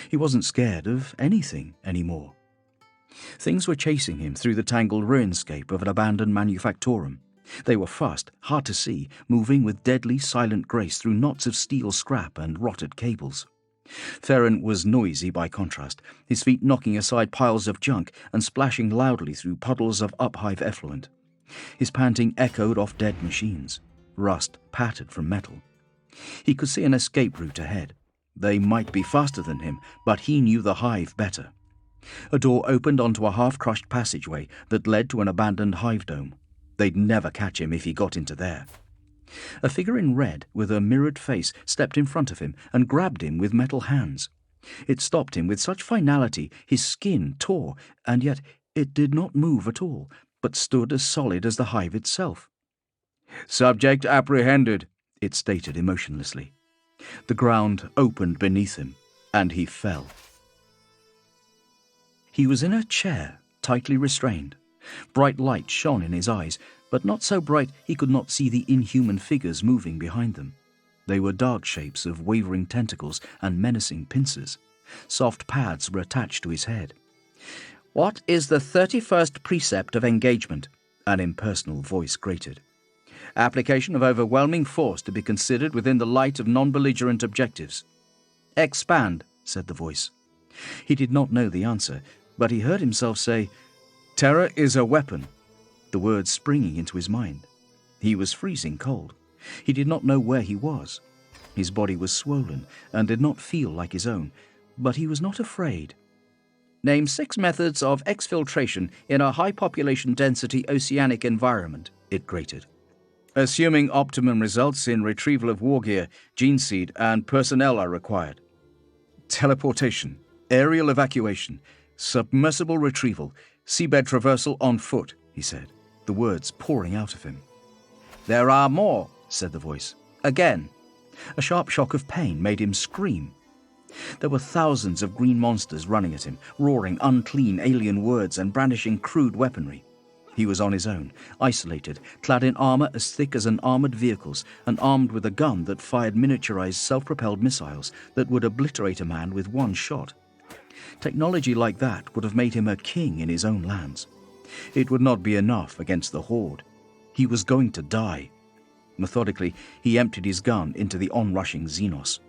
He wasn't scared of anything anymore. Things were chasing him through the tangled ruinscape of an abandoned manufactorum. They were fast, hard to see, moving with deadly silent grace through knots of steel scrap and rotted cables. Theron was noisy by contrast, his feet knocking aside piles of junk and splashing loudly through puddles of up-hive effluent. His panting echoed off dead machines. Rust pattered from metal. He could see an escape route ahead. They might be faster than him, but he knew the hive better. A door opened onto a half-crushed passageway that led to an abandoned hive dome. They'd never catch him if he got into there. A figure in red with a mirrored face stepped in front of him and grabbed him with metal hands. It stopped him with such finality his skin tore, and yet it did not move at all, but stood as solid as the hive itself. "Subject apprehended," it stated emotionlessly. The ground opened beneath him, and he fell. He was in a chair, tightly restrained. Bright light shone in his eyes, but not so bright he could not see the inhuman figures moving behind them. They were dark shapes of wavering tentacles and menacing pincers. Soft pads were attached to his head. "What is the 31st precept of engagement?" an impersonal voice grated. "Application of overwhelming force to be considered within the light of non-belligerent objectives." "Expand," said the voice. He did not know the answer, but he heard himself say, "Terror is a weapon," the words springing into his mind. He was freezing cold. He did not know where he was. His body was swollen and did not feel like his own, but he was not afraid. "Name 6 methods of exfiltration in a high population density oceanic environment," it grated. "Assuming optimum results in retrieval of war gear, gene seed, and personnel are required." "Teleportation, aerial evacuation, submersible retrieval, seabed traversal on foot," he said, the words pouring out of him. "There are more," said the voice. "Again." A sharp shock of pain made him scream. There were thousands of green monsters running at him, roaring unclean alien words and brandishing crude weaponry. He was on his own, isolated, clad in armor as thick as an armored vehicle's, and armed with a gun that fired miniaturized self-propelled missiles that would obliterate a man with one shot. Technology like that would have made him a king in his own lands. It would not be enough against the Horde. He was going to die. Methodically, he emptied his gun into the onrushing Xenos.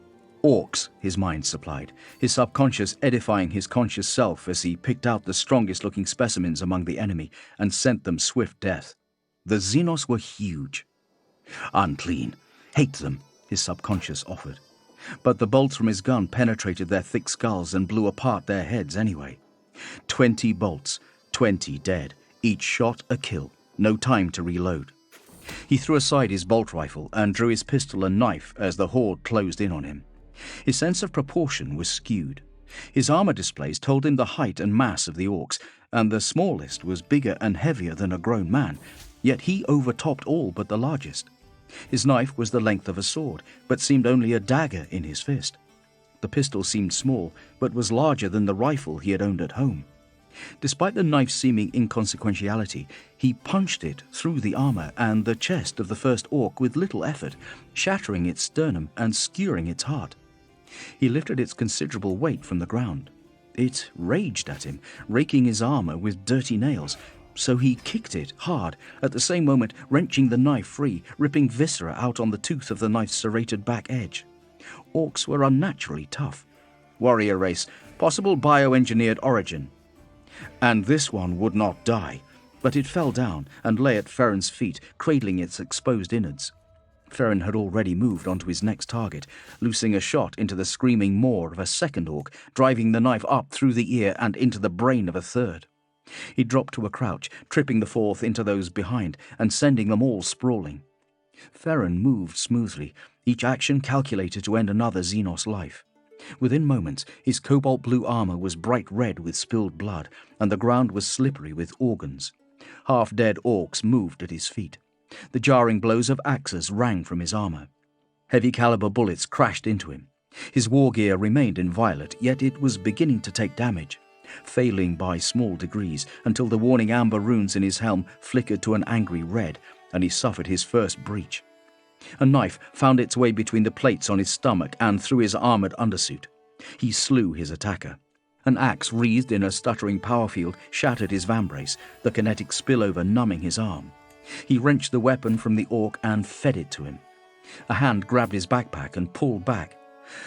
Orcs, his mind supplied, his subconscious edifying his conscious self as he picked out the strongest-looking specimens among the enemy and sent them swift death. The Xenos were huge. "Unclean. Hate them," his subconscious offered. But the bolts from his gun penetrated their thick skulls and blew apart their heads anyway. 20 bolts, 20 dead, each shot a kill, no time to reload. He threw aside his bolt rifle and drew his pistol and knife as the Horde closed in on him. His sense of proportion was skewed. His armor displays told him the height and mass of the orcs, and the smallest was bigger and heavier than a grown man, yet he overtopped all but the largest. His knife was the length of a sword, but seemed only a dagger in his fist. The pistol seemed small, but was larger than the rifle he had owned at home. Despite the knife's seeming inconsequentiality, he punched it through the armor and the chest of the first orc with little effort, shattering its sternum and skewering its heart. He lifted its considerable weight from the ground. It raged at him, raking his armor with dirty nails, so he kicked it hard, at the same moment wrenching the knife free, ripping viscera out on the tooth of the knife's serrated back edge. Orcs were unnaturally tough. Warrior race, possible bioengineered origin. And this one would not die, but it fell down and lay at Theron's feet, cradling its exposed innards. Theron had already moved onto his next target, loosing a shot into the screaming maw of a second orc, driving the knife up through the ear and into the brain of a third. He dropped to a crouch, tripping the fourth into those behind and sending them all sprawling. Theron moved smoothly, each action calculated to end another Xenos life. Within moments, his cobalt blue armor was bright red with spilled blood, and the ground was slippery with organs. Half-dead orcs moved at his feet. The jarring blows of axes rang from his armor. Heavy-caliber bullets crashed into him. His war gear remained inviolate, yet it was beginning to take damage, failing by small degrees until the warning amber runes in his helm flickered to an angry red, and he suffered his first breach. A knife found its way between the plates on his stomach and through his armored undersuit. He slew his attacker. An axe wreathed in a stuttering power field shattered his vambrace, the kinetic spillover numbing his arm. He wrenched the weapon from the orc and fed it to him. A hand grabbed his backpack and pulled back.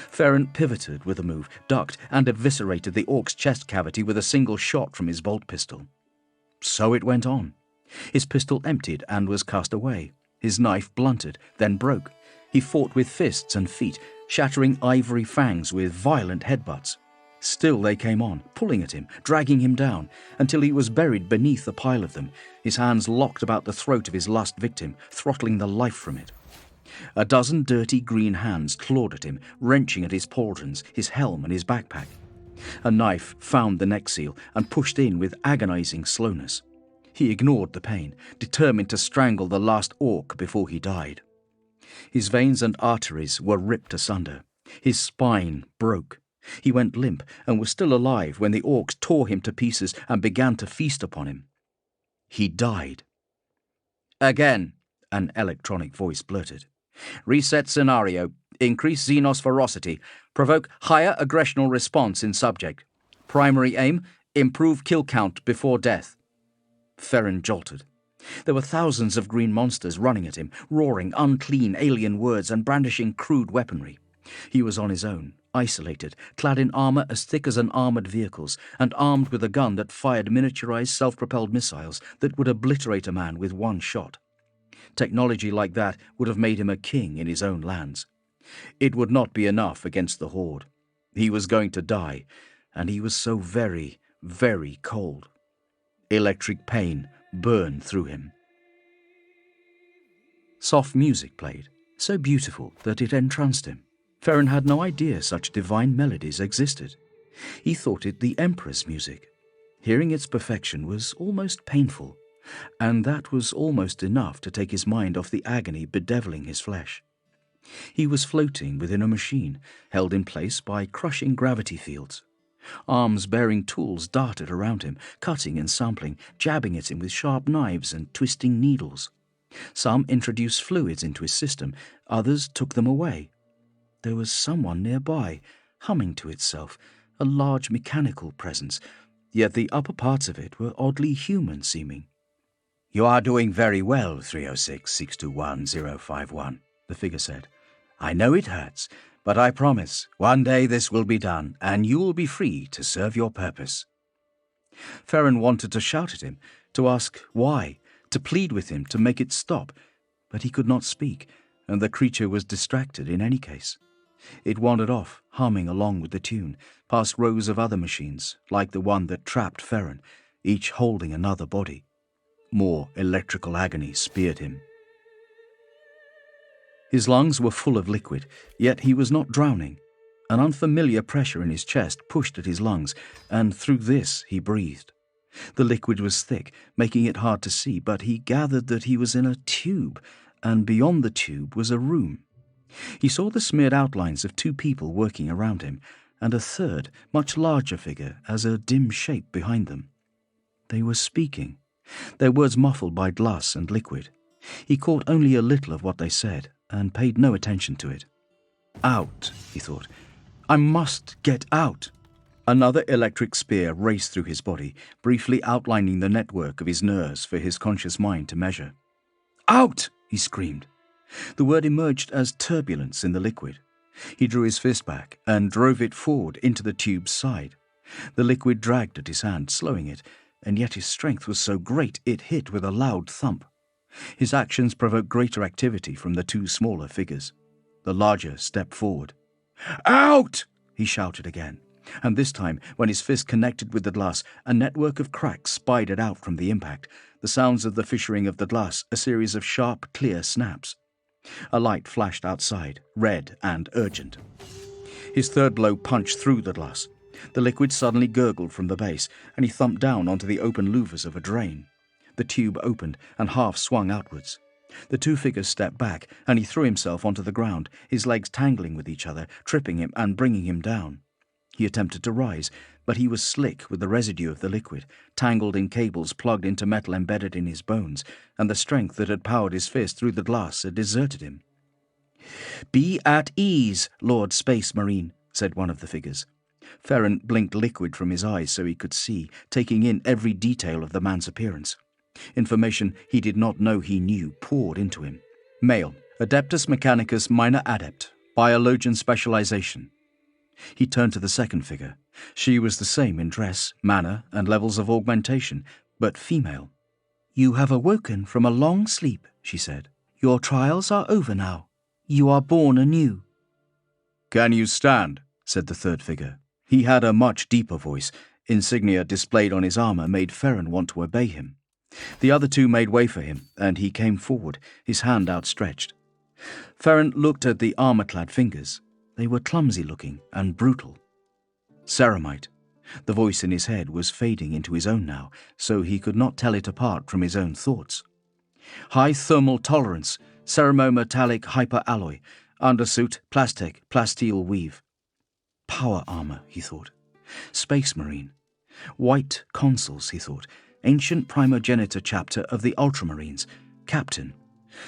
Farron pivoted with a move, ducked, and eviscerated the orc's chest cavity with a single shot from his bolt pistol. So it went on. His pistol emptied and was cast away. His knife blunted, then broke. He fought with fists and feet, shattering ivory fangs with violent headbutts. Still they came on, pulling at him, dragging him down, until he was buried beneath a pile of them, his hands locked about the throat of his last victim, throttling the life from it. A dozen dirty green hands clawed at him, wrenching at his pauldrons, his helm and his backpack. A knife found the neck seal and pushed in with agonizing slowness. He ignored the pain, determined to strangle the last orc before he died. His veins and arteries were ripped asunder. His spine broke. He went limp and was still alive when the orcs tore him to pieces and began to feast upon him. He died. "Again," an electronic voice blurted. "Reset scenario. Increase Xenos ferocity. Provoke higher aggressional response in subject. Primary aim, improve kill count before death." Farron jolted. There were thousands of green monsters running at him, roaring unclean alien words and brandishing crude weaponry. He was on his own, isolated, clad in armor as thick as an armored vehicle's, and armed with a gun that fired miniaturized self-propelled missiles that would obliterate a man with one shot. Technology like that would have made him a king in his own lands. It would not be enough against the Horde. He was going to die, and he was so very, very cold. Electric pain burned through him. Soft music played, so beautiful that it entranced him. Farron had no idea such divine melodies existed. He thought it the Emperor's music. Hearing its perfection was almost painful, and that was almost enough to take his mind off the agony bedeviling his flesh. He was floating within a machine, held in place by crushing gravity fields. Arms bearing tools darted around him, cutting and sampling, jabbing at him with sharp knives and twisting needles. Some introduced fluids into his system, others took them away. There was someone nearby, humming to itself, a large mechanical presence, yet the upper parts of it were oddly human-seeming. "You are doing very well, 306-621-051, the figure said. "I know it hurts, but I promise one day this will be done, and you will be free to serve your purpose." Farron wanted to shout at him, to ask why, to plead with him to make it stop, but he could not speak, and the creature was distracted in any case. It wandered off, humming along with the tune, past rows of other machines, like the one that trapped Farron, each holding another body. More electrical agony speared him. His lungs were full of liquid, yet he was not drowning. An unfamiliar pressure in his chest pushed at his lungs, and through this he breathed. The liquid was thick, making it hard to see, but he gathered that he was in a tube, and beyond the tube was a room. He saw the smeared outlines of two people working around him, and a third, much larger figure as a dim shape behind them. They were speaking, their words muffled by glass and liquid. He caught only a little of what they said, and paid no attention to it. "Out," he thought. "I must get out." Another electric spear raced through his body, briefly outlining the network of his nerves for his conscious mind to measure. "Out!" he screamed. The word emerged as turbulence in the liquid. He drew his fist back and drove it forward into the tube's side. The liquid dragged at his hand, slowing it, and yet his strength was so great it hit with a loud thump. His actions provoked greater activity from the two smaller figures. The larger stepped forward. "Out!" he shouted again, and this time, when his fist connected with the glass, a network of cracks spidered out from the impact, the sounds of the fissuring of the glass, a series of sharp, clear snaps. A light flashed outside, red and urgent. His third blow punched through the glass. The liquid suddenly gurgled from the base, and he thumped down onto the open louvers of a drain. The tube opened and half swung outwards. The two figures stepped back, and he threw himself onto the ground, his legs tangling with each other, tripping him and bringing him down. He attempted to rise, but he was slick with the residue of the liquid, tangled in cables plugged into metal embedded in his bones, and the strength that had powered his fist through the glass had deserted him. "Be at ease, Lord Space Marine," said one of the figures. Ferren blinked liquid from his eyes so he could see, taking in every detail of the man's appearance. Information he did not know he knew poured into him. Male, Adeptus Mechanicus Minor Adept, Biologian Specialization. He turned to the second figure. She was the same in dress, manner, and levels of augmentation, but female. "You have awoken from a long sleep," she said. "Your trials are over now. You are born anew." "Can you stand?" said the third figure. He had a much deeper voice. Insignia displayed on his armor made Ferren want to obey him. The other two made way for him, and he came forward, his hand outstretched. Ferren looked at the armor-clad fingers. They were clumsy-looking and brutal. Ceramite. The voice in his head was fading into his own now, so he could not tell it apart from his own thoughts. High thermal tolerance, ceramo-metallic hyperalloy, undersuit, plastic, plasteel weave. Power armor, he thought. Space Marine. White consuls, he thought. Ancient primogenitor chapter of the Ultramarines. Captain.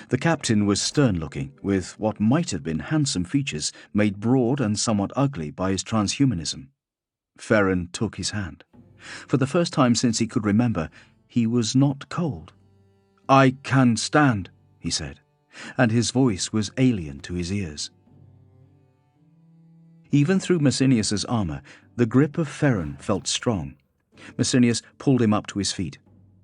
The captain was stern-looking, with what might have been handsome features made broad and somewhat ugly by his transhumanism. Ferren took his hand. For the first time since he could remember, he was not cold. "I can stand," he said, and his voice was alien to his ears. Even through Messinius's armor, the grip of Ferren felt strong. Messinius pulled him up to his feet.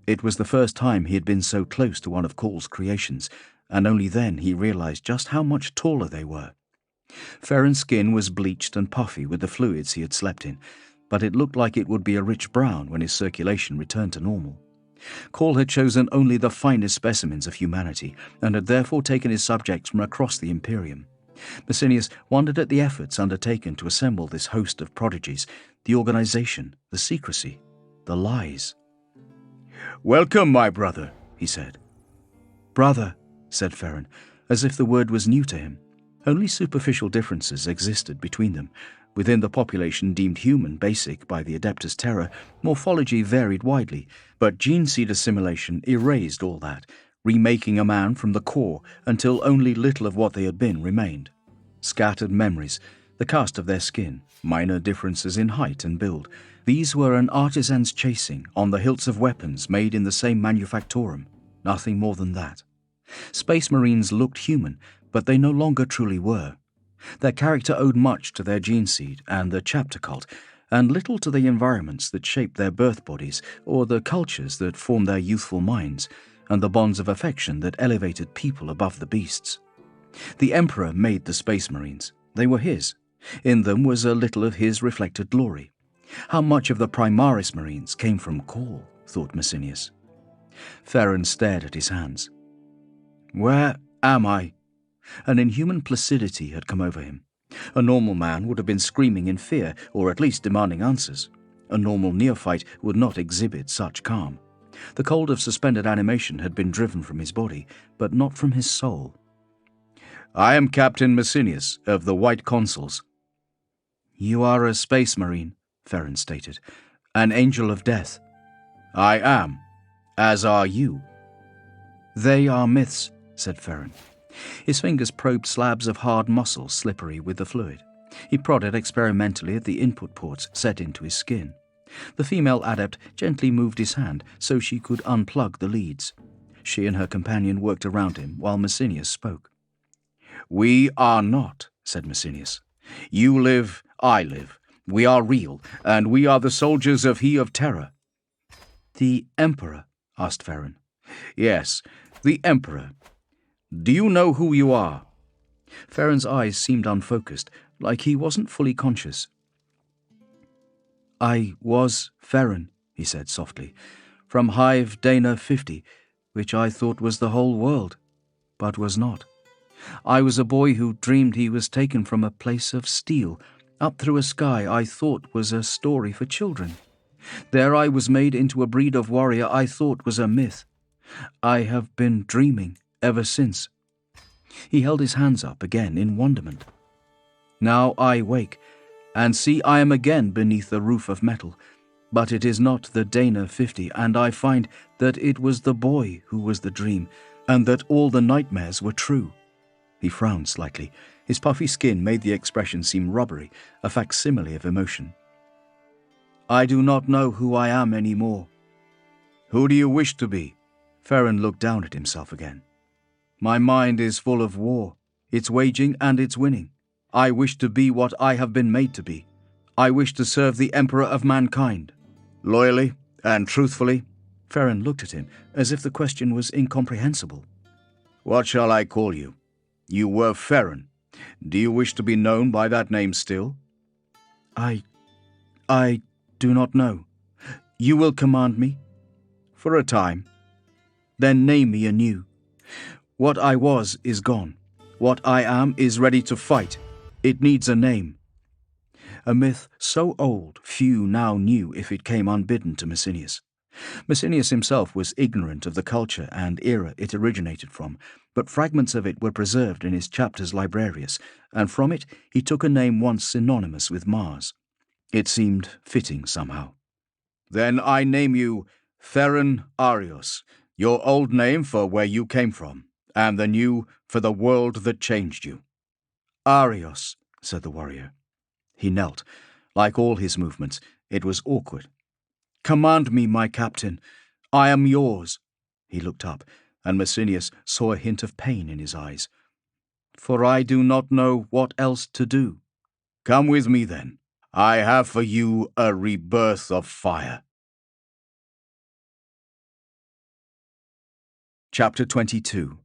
It was the first time he had been so close to one of Call's creations, and only then he realized just how much taller they were. Ferren's skin was bleached and puffy with the fluids he had slept in, but it looked like it would be a rich brown when his circulation returned to normal. Call had chosen only the finest specimens of humanity, and had therefore taken his subjects from across the Imperium. Messinius wondered at the efforts undertaken to assemble this host of prodigies, the organization, the secrecy, the lies. "Welcome, my brother," he said. "Brother," said Ferren, as if the word was new to him. Only superficial differences existed between them. Within the population deemed human basic by the Adeptus Terra, morphology varied widely, but gene seed assimilation erased all that, remaking a man from the core until only little of what they had been remained. Scattered memories, the cast of their skin, minor differences in height and build, these were an artisan's chasing on the hilts of weapons made in the same manufactorum, nothing more than that. Space Marines looked human, but they no longer truly were. Their character owed much to their gene seed and the chapter cult, and little to the environments that shaped their birth bodies or the cultures that formed their youthful minds, and the bonds of affection that elevated people above the beasts. The Emperor made the Space Marines. They were his. In them was a little of his reflected glory. How much of the Primaris Marines came from Call, thought Messinius. Ferren stared at his hands. "Where am I?" An inhuman placidity had come over him. A normal man would have been screaming in fear, or at least demanding answers. A normal neophyte would not exhibit such calm. The cold of suspended animation had been driven from his body, but not from his soul. "I am Captain Messinius of the White Consuls." "You are a Space Marine," Ferren stated. "An angel of death." "I am. As are you." "They are myths," said Ferren. His fingers probed slabs of hard muscle slippery with the fluid. He prodded experimentally at the input ports set into his skin. The female adept gently moved his hand so she could unplug the leads. She and her companion worked around him while Messinius spoke. "We are not," said Messinius. "You live, I live. We are real, and we are the soldiers of He of Terror." "The Emperor?" asked Ferren. "Yes, the Emperor. Do you know who you are?" Ferren's eyes seemed unfocused, like he wasn't fully conscious. "I was Ferren," he said softly, "from Hive Dana 50, which I thought was the whole world, but was not. I was a boy who dreamed he was taken from a place of steel, up through a sky I thought was a story for children. There I was made into a breed of warrior I thought was a myth. I have been dreaming ever since." He held his hands up again in wonderment. "Now I wake, and see I am again beneath the roof of metal, but it is not the Dana 50, and I find that it was the boy who was the dream, and that all the nightmares were true." He frowned slightly. His puffy skin made the expression seem rubbery, a facsimile of emotion. I do not know who I am any more. Who do you wish to be? Farron looked down at himself again. My mind is full of war, its waging and its winning. I wish to be what I have been made to be. I wish to serve the Emperor of mankind. Loyally and truthfully? Farron looked at him as if the question was incomprehensible. What shall I call you? You were Farron. Do you wish to be known by that name still? I do not know. You will command me? For a time. Then name me anew. What I was is gone. What I am is ready to fight. It needs a name. A myth so old few now knew if it came unbidden to Messinius. Messinius himself was ignorant of the culture and era it originated from, but fragments of it were preserved in his chapters librarius, and from it he took a name once synonymous with Mars. It seemed fitting somehow. Then I name you Farron Arios, your old name for where you came from, and the new for the world that changed you. Arios, said the warrior. He knelt. Like all his movements, it was awkward. Command me, my captain. I am yours. He looked up, and Messinius saw a hint of pain in his eyes. For I do not know what else to do. Come with me, then. I have for you a rebirth of fire. Chapter 22